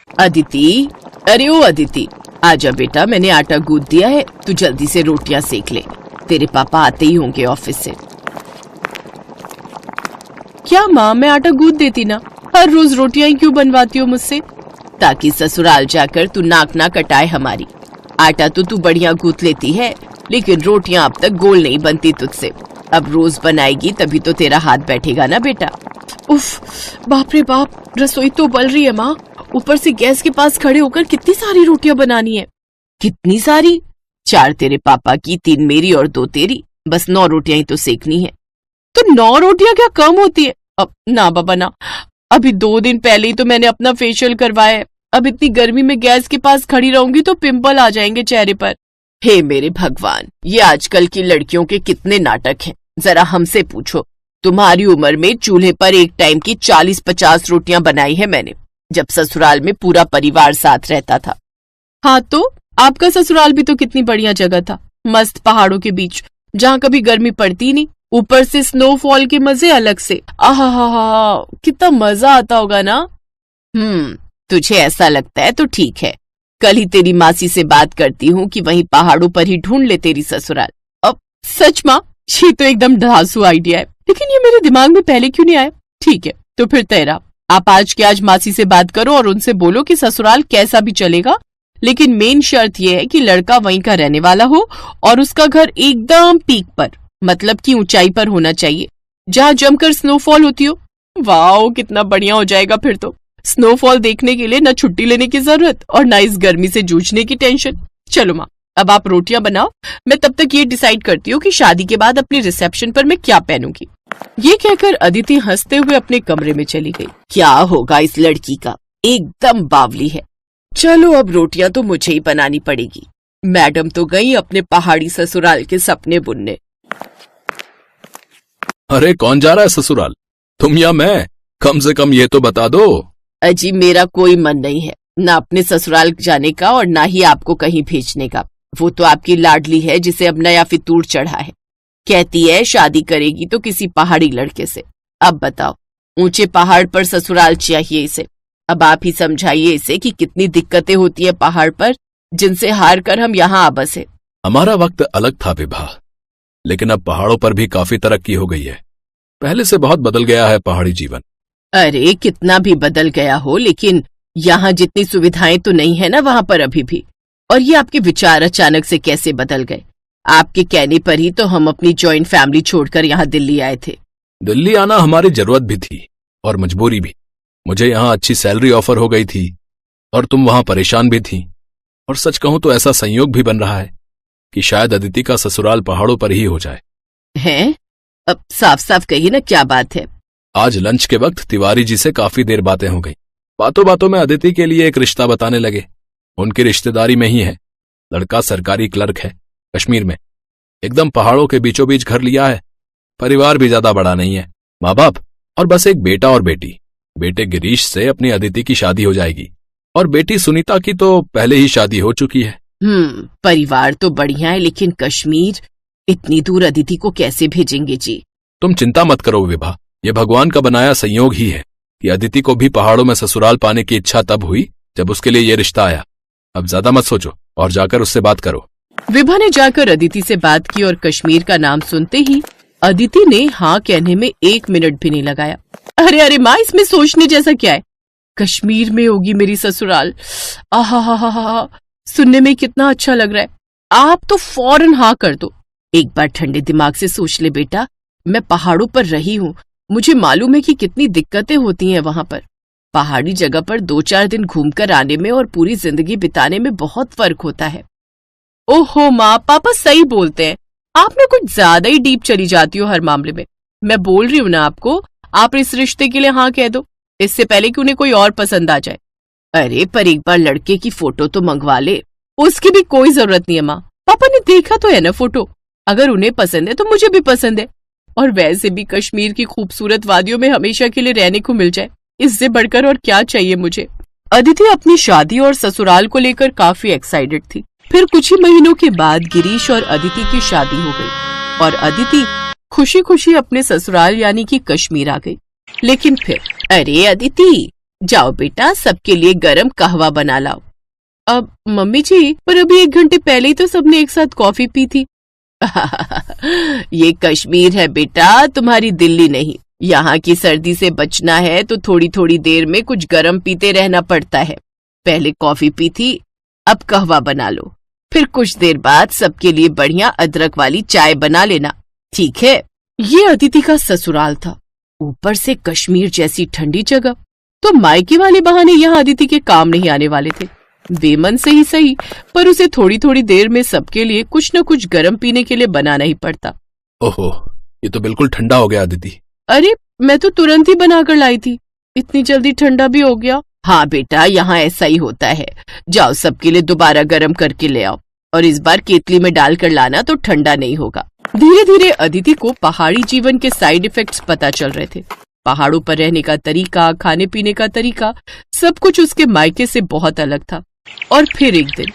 अदिति, अरे ओ अदिति, आजा बेटा, मैंने आटा गूंथ दिया है, तू जल्दी से रोटियां सेक ले, तेरे पापा आते ही होंगे ऑफिस से। क्या माँ, मैं आटा गूंथ देती ना, हर रोज रोटियां क्यों बनवाती हो मुझसे? ताकि ससुराल जाकर तू नाक ना कटाए हमारी। आटा तो तू बढ़िया गूंथ लेती है, लेकिन रोटियां अब तक गोल नहीं बनती तुझसे। अब रोज बनाएगी तभी तो तेरा हाथ बैठेगा ना बेटा। उफ, बाप रे बाप, रसोई तो उबल रही है माँ, ऊपर से गैस के पास खड़े होकर कितनी सारी रोटियां बनानी है। कितनी सारी? 4 तेरे पापा की, 3 मेरी और 2 तेरी, बस 9 रोटियां ही तो सेकनी है। तो 9 रोटियां क्या कम होती है? अब ना बाबा ना, अभी 2 दिन पहले ही तो मैंने अपना फेशियल करवाया है, अब इतनी गर्मी में गैस के पास खड़ी रहूंगी तो पिंपल आ जाएंगे चेहरे पर। हे मेरे भगवान, ये आजकल की लड़कियों के कितने नाटक हैं। जरा हमसे पूछो, तुम्हारी उम्र में चूल्हे पर एक टाइम की 40-50 रोटियां बनाई है मैंने, जब ससुराल में पूरा परिवार साथ रहता था। हाँ तो आपका ससुराल भी तो कितनी बढ़िया जगह था, मस्त पहाड़ों के बीच, जहाँ कभी गर्मी पड़ती नहीं, ऊपर से स्नोफॉल के मजे अलग से। आहा, कितना मजा आता होगा ना। तुझे ऐसा लगता है तो ठीक है, कल ही तेरी मासी से बात करती हूँ कि वहीं पहाड़ों पर ही ढूंढ ले तेरी ससुराल। अब सच माँ, ये तो एकदम ढांसू आइडिया है, लेकिन ये मेरे दिमाग में पहले क्यों नहीं आया? ठीक है, तो फिर तेरा, आप आज के आज मासी से बात करो और उनसे बोलो कि ससुराल कैसा भी चलेगा, लेकिन मेन शर्त यह है कि लड़का वहीं का रहने वाला हो और उसका घर एकदम पीक पर, मतलब कि ऊंचाई पर होना चाहिए, जहाँ जमकर स्नोफॉल होती हो। वाह, कितना बढ़िया हो जाएगा फिर तो। स्नोफॉल देखने के लिए न छुट्टी लेने की जरूरत और न इस गर्मी से जूझने की टेंशन। चलो माँ, अब आप रोटियां बनाओ, मैं तब तक ये डिसाइड करती हूँ कि शादी के बाद अपने रिसेप्शन पर मैं क्या पहनूंगी। ये कहकर अदिति हंसते हुए अपने कमरे में चली गई। क्या होगा इस लड़की का, एकदम बावली है। चलो अब रोटियां तो मुझे ही बनानी पड़ेगी, मैडम तो गई अपने पहाड़ी ससुराल के सपने बुनने। अरे कौन जा रहा है ससुराल, तुम या मैं? कम से कम ये तो बता दो। अजी मेरा कोई मन नहीं है, न अपने ससुराल जाने का और न ही आपको कहीं भेजने का। वो तो आपकी लाडली है जिसे अब नया फितूर चढ़ा है, कहती है शादी करेगी तो किसी पहाड़ी लड़के से। अब बताओ, ऊंचे पहाड़ पर ससुराल चाहिए इसे। अब आप ही समझाइए इसे कि कितनी दिक्कतें होती है पहाड़ पर, जिनसे हार कर हम यहाँ आ बसे। हमारा वक्त अलग था विभा, लेकिन अब पहाड़ों पर भी काफी तरक्की हो गई है, पहले से बहुत बदल गया है पहाड़ी जीवन। अरे कितना भी बदल गया हो, लेकिन यहाँ जितनी सुविधाएं तो नहीं है ना वहाँ पर अभी भी। और ये आपके विचार अचानक से कैसे बदल गए? आपके कहने पर ही तो हम अपनी जॉइंट फैमिली छोड़कर यहाँ दिल्ली आए थे। दिल्ली आना हमारी जरूरत भी थी और मजबूरी भी। मुझे यहाँ अच्छी सैलरी ऑफर हो गई थी और तुम वहां परेशान भी थी, और सच कहूं तो ऐसा संयोग भी बन रहा है कि शायद अदिति का ससुराल पहाड़ों पर ही हो जाए। हैं? अब साफ साफ कहिए ना, क्या बात है? आज लंच के वक्त तिवारी जी से काफी देर बातें हो गई। बातों बातों में अदिति के लिए एक रिश्ता बताने लगे। उनकी रिश्तेदारी में ही है, लड़का सरकारी क्लर्क है कश्मीर में, एकदम पहाड़ों के बीचों बीच घर लिया है। परिवार भी ज्यादा बड़ा नहीं है, माँ बाप और बस एक बेटा और बेटी। बेटे गिरीश से अपनी अदिति की शादी हो जाएगी और बेटी सुनीता की तो पहले ही शादी हो चुकी है। परिवार तो बढ़िया है, लेकिन कश्मीर, इतनी दूर अदिति को कैसे भेजेंगे जी? तुम चिंता मत करो विभा, ये भगवान का बनाया संयोग ही है कि अदिति को भी पहाड़ों में ससुराल पाने की इच्छा तब हुई जब उसके लिए ये रिश्ता आया। अब ज्यादा मत सोचो और जाकर उससे बात करो। विभा ने जाकर अदिति से बात की और कश्मीर का नाम सुनते ही अदिति ने हाँ कहने में 1 मिनट भी नहीं लगाया। अरे अरे माँ, इसमें सोचने जैसा क्या है? कश्मीर में होगी मेरी ससुराल। आहा, सुनने में कितना अच्छा लग रहा है। आप तो फौरन हाँ कर दो। एक बार ठंडे दिमाग से सोच ले बेटा, मैं पहाड़ों पर रही हूँ, मुझे मालूम है कि कितनी दिक्कतें होती हैं वहां पर। पहाड़ी जगह पर 2-4 दिन घूमकर आने में और पूरी जिंदगी बिताने में बहुत फर्क होता है। ओहो माँ, पापा सही बोलते हैं, आप में कुछ ज्यादा ही डीप चली जाती हो हर मामले में। मैं बोल रही हूँ ना आपको, आप इस रिश्ते के लिए हाँ कह दो, इससे पहले कि उन्हें कोई और पसंद आ जाए। अरे पर एक बार लड़के की फोटो तो मंगवा ले। उसकी भी कोई जरूरत नहीं है माँ, पापा ने देखा तो है ना फोटो। अगर उन्हें पसंद है तो मुझे भी पसंद है, और वैसे भी कश्मीर की खूबसूरत वादियों में हमेशा के लिए रहने को मिल जाए, इससे बढ़कर और क्या चाहिए मुझे। अदिति अपनी शादी और ससुराल को लेकर काफी एक्साइटेड थी। फिर कुछ ही महीनों के बाद गिरीश और अदिति की शादी हो गई और अदिति खुशी खुशी अपने ससुराल यानी कि कश्मीर आ गई। लेकिन फिर, अरे अदिति, जाओ बेटा, सबके लिए गरम कहवा बना लाओ। अब मम्मी जी, पर अभी 1 घंटे पहले ही तो सबने एक साथ कॉफी पी थी। ये कश्मीर है बेटा, तुम्हारी दिल्ली नहीं। यहाँ की सर्दी से बचना है तो थोड़ी थोड़ी देर में कुछ गरम पीते रहना पड़ता है। पहले कॉफी पी थी, अब कहवा बना लो, फिर कुछ देर बाद सबके लिए बढ़िया अदरक वाली चाय बना लेना, ठीक है? ये अदिति का ससुराल था, ऊपर से कश्मीर जैसी ठंडी जगह, तो मायके वाले बहाने यहाँ अदिति के काम नहीं आने वाले थे। बेमन से ही सही, पर उसे थोड़ी थोड़ी देर में सबके लिए कुछ न कुछ गरम पीने के लिए बनाना ही पड़ता। ओहो, ये तो बिल्कुल ठंडा हो गया अदिति। अरे मैं तो तुरंत ही बनाकर लाई थी, इतनी जल्दी ठंडा भी हो गया। हाँ बेटा, यहाँ ऐसा ही होता है। जाओ सबके लिए दोबारा गरम करके ले आओ, और इस बार केतली में डालकर लाना तो ठंडा नहीं होगा। धीरे धीरे अदिति को पहाड़ी जीवन के साइड इफेक्ट्स पता चल रहे थे। पहाड़ों पर रहने का तरीका, खाने पीने का तरीका, सब कुछ उसके मायके से बहुत अलग था। और फिर एक दिन,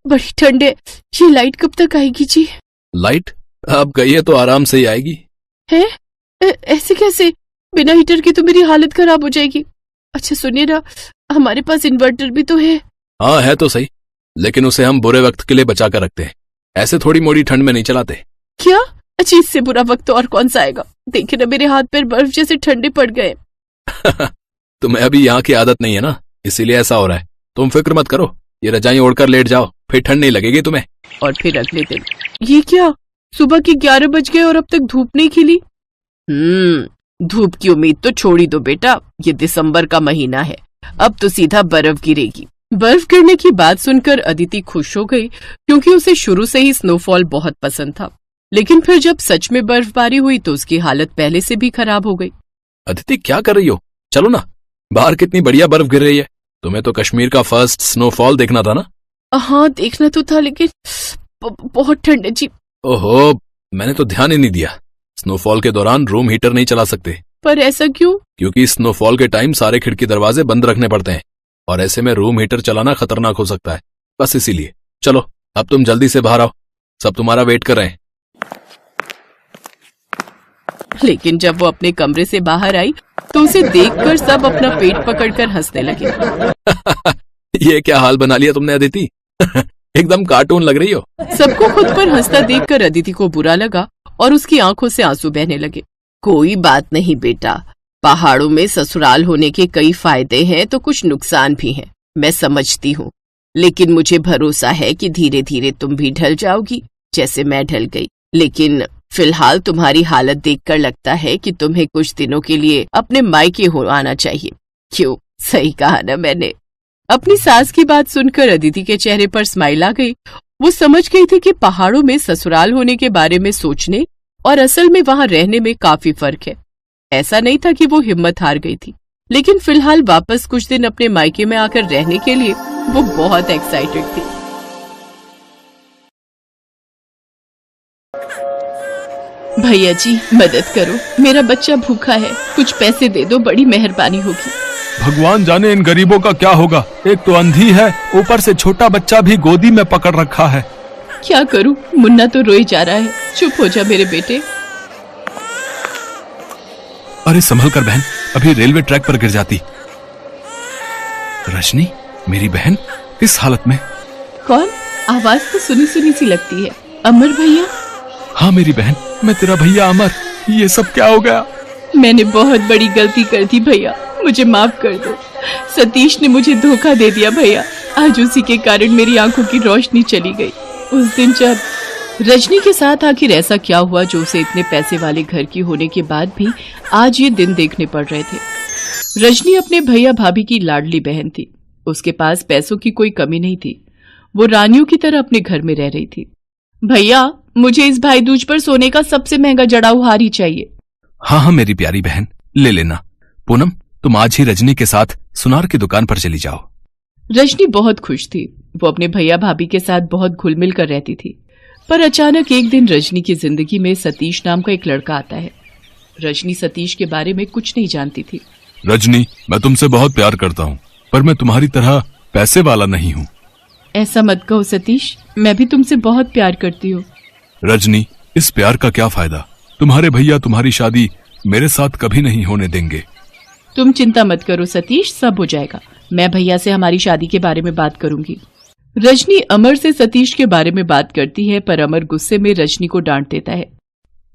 बड़ी ठंड है, ये लाइट कब तक आएगी जी? लाइट अब गई है तो आराम से ही आएगी। है? ऐसे कैसे? बिना हीटर के तो मेरी हालत खराब हो जाएगी। अच्छा सुनिए ना, हमारे पास इन्वर्टर भी तो है। हाँ है तो सही, लेकिन उसे हम बुरे वक्त के लिए बचा कर रखते हैं, ऐसे थोड़ी मोड़ी ठंड में नहीं चलाते। क्या? अच्छा, इससे बुरा वक्त और कौन सा आएगा? देखिए ना, मेरे हाथ पैर बर्फ जैसे ठंडे पड़ गए। तुम्हें अभी यहाँ की आदत नहीं है ना, इसीलिए ऐसा हो रहा है। तुम फिक्र मत करो, ये रजाई ओढ़कर लेट जाओ, फिर ठंड नहीं लगेगी तुम्हें। और फिर अगले दिन, ये क्या, सुबह के 11 बज गए और अब तक धूप नहीं खिली? धूप की उम्मीद तो छोड़ी दो बेटा, ये दिसंबर का महीना है, अब तो सीधा बर्फ गिरेगी। बर्फ गिरने की बात सुनकर अदिति खुश हो गई, क्योंकि उसे शुरू से ही स्नोफॉल बहुत पसंद था। लेकिन फिर जब सच में बर्फबारी हुई तो उसकी हालत पहले से भी खराब हो गई। अदिति क्या कर रही हो? चलो ना, बाहर कितनी बढ़िया बर्फ गिर रही है। तुम्हें तो कश्मीर का फर्स्ट स्नोफॉल देखना था ना? हाँ देखना तो था, लेकिन बहुत ठंड है जी। ओहो, मैंने तो ध्यान ही नहीं दिया। स्नोफॉल के दौरान रूम हीटर नहीं चला सकते। पर ऐसा क्यों? क्योंकि स्नोफॉल के टाइम सारे खिड़की दरवाजे बंद रखने पड़ते हैं, और ऐसे में रूम हीटर चलाना खतरनाक हो सकता है। बस इसीलिए। चलो अब तुम जल्दी से बाहर आओ, सब तुम्हारा वेट कर रहे हैं। लेकिन जब वो अपने कमरे से बाहर आई तो उसे देखकर सब अपना पेट पकड़कर हंसने लगे। ये क्या हाल बना लिया तुमने अदिति? एकदम कार्टून लग रही हो। सबको खुद पर हंसता देखकर अदिति को बुरा लगा और उसकी आंखों से आंसू बहने लगे। कोई बात नहीं बेटा, पहाड़ों में ससुराल होने के कई फायदे हैं तो कुछ नुकसान भी हैं, मैं समझती हूँ। लेकिन मुझे भरोसा है कि धीरे धीरे तुम भी ढल जाओगी, जैसे मैं ढल गई। लेकिन फिलहाल तुम्हारी हालत देखकर लगता है कि तुम्हें कुछ दिनों के लिए अपने मायके हो आना चाहिए। क्यों, सही कहा ना मैंने? अपनी सास की बात सुनकर अदिति के चेहरे पर स्माइल आ गई। वो समझ गई थी कि पहाड़ों में ससुराल होने के बारे में सोचने और असल में वहां रहने में काफी फर्क है। ऐसा नहीं था कि वो हिम्मत हार गई थी, लेकिन फिलहाल वापस कुछ दिन अपने मायके में आकर रहने के लिए वो बहुत एक्साइटेड थी। भैया जी मदद करो, मेरा बच्चा भूखा है, कुछ पैसे दे दो, बड़ी मेहरबानी होगी। भगवान जाने इन गरीबों का क्या होगा, एक तो अंधी है, ऊपर से छोटा बच्चा भी गोदी में पकड़ रखा है। क्या करूं, मुन्ना तो रोए जा रहा है। चुप हो जा मेरे बेटे। अरे संभल कर बहन, अभी रेलवे ट्रैक पर गिर जाती। रजनी, मेरी बहन किस हालत में? कौन? आवाज तो सुनी सुनी सी लगती है। अमर भैया? हाँ मेरी बहन, मैं तेरा भैया अमर। ये सब क्या हो गया? मैंने बहुत बड़ी गलती कर दी भैया, मुझे माफ कर दो। सतीश ने मुझे धोखा दे दिया भैया, आज उसी के कारण मेरी आंखों की रोशनी चली गई। उस दिन जब रजनी के साथ आखिर ऐसा क्या हुआ जो उसे इतने पैसे वाले घर की होने के बाद भी आज ये दिन देखने पड़ रहे थे। रजनी अपने भैया भाभी की लाडली बहन थी, उसके पास पैसों की कोई कमी नहीं थी। वो रानियों की तरह अपने घर में रह रही थी। भैया, मुझे इस भाई दूज पर सोने का सबसे महंगा जड़ाऊ हार ही चाहिए। हाँ हाँ मेरी प्यारी बहन, ले लेना। पूनम, तुम आज ही रजनी के साथ सुनार की दुकान पर चली जाओ। रजनी बहुत खुश थी, वो अपने भैया भाभी के साथ बहुत घुल मिल कर रहती थी। पर अचानक एक दिन रजनी की जिंदगी में सतीश नाम का एक लड़का आता है। रजनी सतीश के बारे में कुछ नहीं जानती थी। रजनी, मैं तुमसे बहुत प्यार करता हूँ, पर मैं तुम्हारी तरह पैसे वाला नहीं हूँ। ऐसा मत कहो सतीश, मैं भी तुमसे बहुत प्यार करती हूँ। रजनी, इस प्यार का क्या फायदा? तुम्हारे भैया तुम्हारी शादी मेरे साथ कभी नहीं होने देंगे। तुम चिंता मत करो सतीश, सब हो जाएगा। मैं भैया से हमारी शादी के बारे में बात करूंगी। रजनी अमर से सतीश के बारे में बात करती है, पर अमर गुस्से में रजनी को डांट देता है।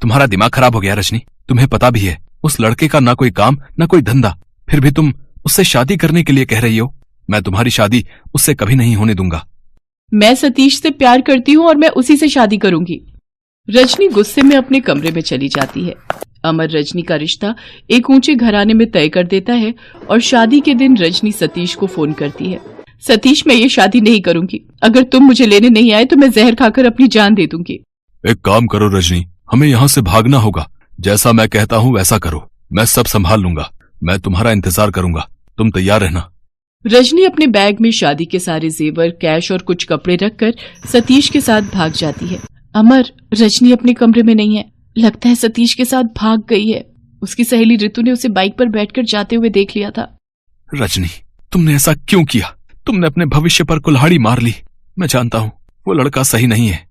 तुम्हारा दिमाग खराब हो गया रजनी, तुम्हें पता भी है उस लड़के का ना कोई काम ना कोई धंधा, फिर भी तुम उससे शादी करने के लिए कह रही हो। मैं तुम्हारी शादी उससे कभी नहीं होने दूंगा। मैं सतीश से प्यार करती हूँ और मैं उसी से शादी करूंगी। रजनी गुस्से में अपने कमरे में चली जाती है। अमर रजनी का रिश्ता एक ऊंचे घराने में तय कर देता है और शादी के दिन रजनी सतीश को फोन करती है। सतीश, मैं ये शादी नहीं करूंगी। अगर तुम मुझे लेने नहीं आए तो मैं जहर खाकर अपनी जान दे दूंगी। एक काम करो रजनी, हमें यहाँ से भागना होगा। जैसा मैं कहता हूँ वैसा करो, मैं सब संभाल लूंगा। मैं तुम्हारा इंतजार करूंगा, तुम तैयार रहना। रजनी अपने बैग में शादी के सारे जेवर, कैश और कुछ कपड़े रखकर सतीश के साथ भाग जाती है। अमर, रजनी अपने कमरे में नहीं है। लगता है सतीश के साथ भाग गई है। उसकी सहेली ऋतु ने उसे बाइक पर बैठकर जाते हुए देख लिया था। रजनी, तुमने ऐसा क्यों किया? तुमने अपने भविष्य पर कुल्हाड़ी मार ली। मैं जानता हूँ वो लड़का सही नहीं है।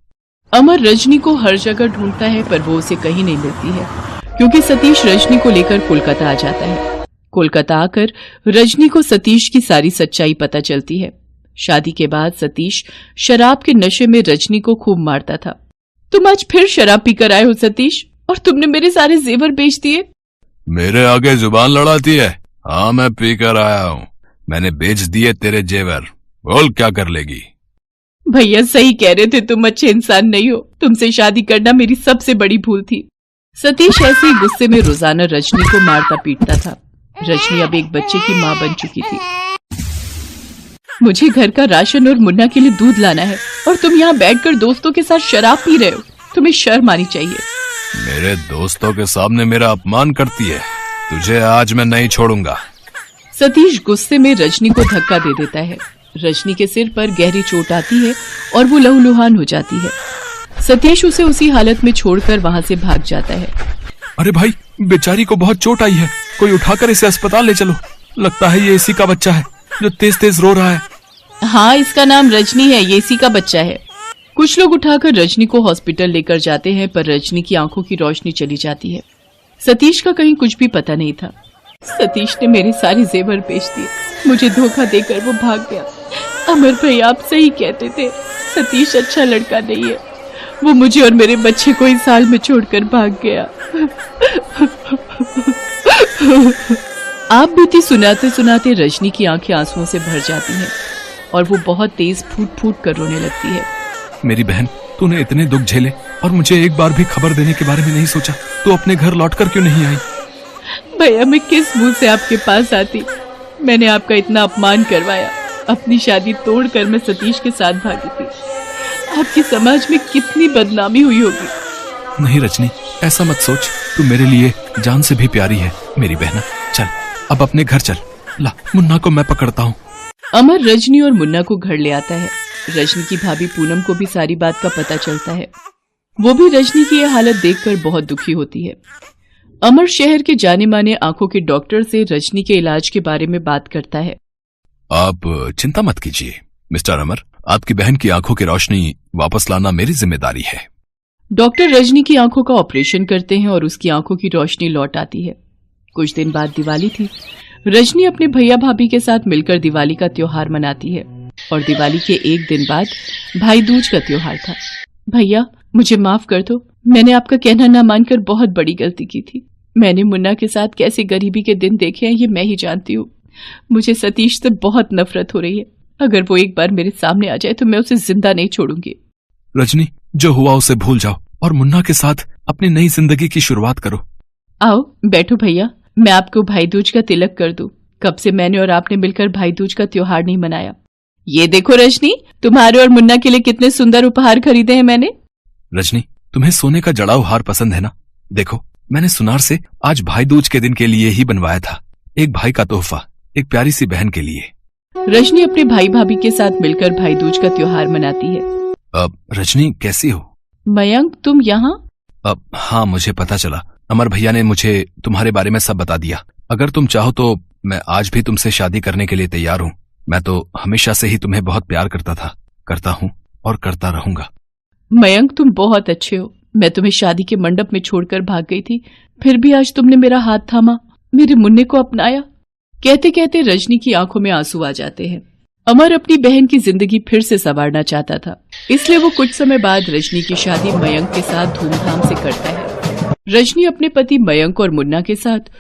अमर रजनी को हर जगह ढूंढता है, पर वो उसे कहीं नहीं मिलती है, क्योंकि सतीश रजनी को लेकर कोलकाता आ जाता है। कोलकाता आकर रजनी को सतीश की सारी सच्चाई पता चलती है। शादी के बाद सतीश शराब के नशे में रजनी को खूब मारता था। तुम आज फिर शराब पीकर आए हो सतीश, और तुमने मेरे सारे जेवर बेच दिए। मेरे आगे जुबान लड़ाती है? हाँ, मैं पीकर आया हूँ। मैंने बेच दिए तेरे जेवर। बोल क्या कर लेगी? भैया सही कह रहे थे, तुम अच्छे इंसान नहीं हो। तुमसे शादी करना मेरी सबसे बड़ी भूल थी। सतीश ऐसे ही गुस्से में रोजाना रजनी को मारता पीटता था। रजनी अब एक बच्चे की माँ बन चुकी थी। मुझे घर का राशन और मुन्ना के लिए दूध लाना है, और तुम यहाँ बैठकर दोस्तों के साथ शराब पी रहे हो। तुम्हें शर्म आनी चाहिए। मेरे दोस्तों के सामने मेरा अपमान करती है। तुझे आज मैं नहीं छोड़ूंगा। सतीश गुस्से में रजनी को धक्का दे देता है। रजनी के सिर पर गहरी चोट आती है और वो लहूलुहान हो जाती है। सतीश उसे उसी हालत में छोड़कर वहाँ से भाग जाता है। अरे भाई, बेचारी को बहुत चोट आई है, कोई उठाकर इसे अस्पताल ले चलो। लगता है ये इसी का बच्चा है जो तेज तेज रो रहा है। हाँ, इसका नाम रजनी है, ये इसी का बच्चा है। कुछ लोग उठाकर रजनी को हॉस्पिटल लेकर जाते हैं, पर रजनी की आंखों की रोशनी चली जाती है। सतीश का कहीं कुछ भी पता नहीं था। सतीश ने मेरे सारे जेवर बेच दिए। मुझे धोखा देकर वो भाग गया। अमर भाई, आप सही कहते थे। सतीश अच्छा लड़का नहीं है। वो मुझे और मेरे बच्चे को इस हाल में छोड़कर भाग गया। आप बीती सुनाते सुनाते रजनी की आंखें आंसुओं से भर जाती हैं और वो बहुत तेज फूट फूट कर रोने लगती है। मेरी बहन, तूने इतने दुख झेले और मुझे एक बार भी खबर देने के बारे में नहीं सोचा। तू अपने घर लौटकर क्यों नहीं आई? भैया, मैं किस मुंह से आपके पास आती? मैंने आपका इतना अपमान करवाया। अपनी शादी तोड़कर मैं सतीश के साथ भागी थी। आपकी समाज में कितनी बदनामी हुई होगी। नहीं रजनी, ऐसा मत सोच। तू मेरे लिए जान से भी प्यारी है मेरी बहना। चल अब अपने घर चल। ला, मुन्ना को मैं पकड़ता हूँ। अमर रजनी और मुन्ना को घर ले आता है। रजनी की भाभी पूनम को भी सारी बात का पता चलता है। वो भी रजनी की यह हालत देखकर बहुत दुखी होती है। अमर शहर के जाने माने आंखों के डॉक्टर से रजनी के इलाज के बारे में बात करता है। आप चिंता मत कीजिए मिस्टर अमर, आपकी बहन की आंखों की रोशनी वापस लाना मेरी जिम्मेदारी है। डॉक्टर रजनी की आंखों का ऑपरेशन करते हैं और उसकी आंखों की रोशनी लौट आती है। कुछ दिन बाद दिवाली थी। रजनी अपने भैया भाभी के साथ मिलकर दिवाली का त्योहार मनाती है और दिवाली के एक दिन बाद भाई दूज का त्योहार था। भैया, मुझे माफ कर दो। मैंने आपका कहना ना मानकर बहुत बड़ी गलती की थी। मैंने मुन्ना के साथ कैसे गरीबी के दिन देखे हैं ये मैं ही जानती हूँ। मुझे सतीश से बहुत नफरत हो रही है। अगर वो एक बार मेरे सामने आ जाए तो मैं उसे जिंदा नहीं छोड़ूंगी। रजनी, जो हुआ उसे भूल जाओ और मुन्ना के साथ अपनी नई जिंदगी की शुरुआत करो। आओ बैठो भैया, मैं आपको भाई दूज का तिलक कर दूं। कब से मैंने और आपने मिलकर भाई दूज का त्योहार नहीं मनाया। ये देखो रजनी, तुम्हारे और मुन्ना के लिए कितने सुंदर उपहार खरीदे हैं मैंने। रजनी, तुम्हें सोने का जड़ाऊ हार पसंद है ना? देखो, मैंने सुनार से आज भाई दूज के दिन के लिए ही बनवाया था। एक भाई का तोहफा, एक प्यारी सी बहन के लिए। रजनी अपने भाई भाभी के साथ मिलकर भाई दूज का त्योहार मनाती है। अब रजनी, कैसी हो? मयंक, तुम यहाँ? अब हाँ, मुझे पता चला। अमर भैया ने मुझे तुम्हारे बारे में सब बता दिया। अगर तुम चाहो तो मैं आज भी तुमसे शादी करने के लिए तैयार हूँ। मैं तो हमेशा से ही तुम्हें बहुत प्यार करता था, करता हूँ और करता रहूंगा। मयंक, तुम बहुत अच्छे हो। मैं तुम्हें शादी के मंडप में छोड़कर भाग गई थी, फिर भी आज तुमने मेरा हाथ थामा, मेरे मुन्ने को अपनाया। कहते कहते रजनी की आंखों में आंसू आ जाते हैं। अमर अपनी बहन की जिंदगी फिर से संवारना चाहता था, इसलिए वो कुछ समय बाद रजनी की शादी मयंक के साथ धूमधाम से करता है। रजनी अपने पति मयंक और मुन्ना के साथ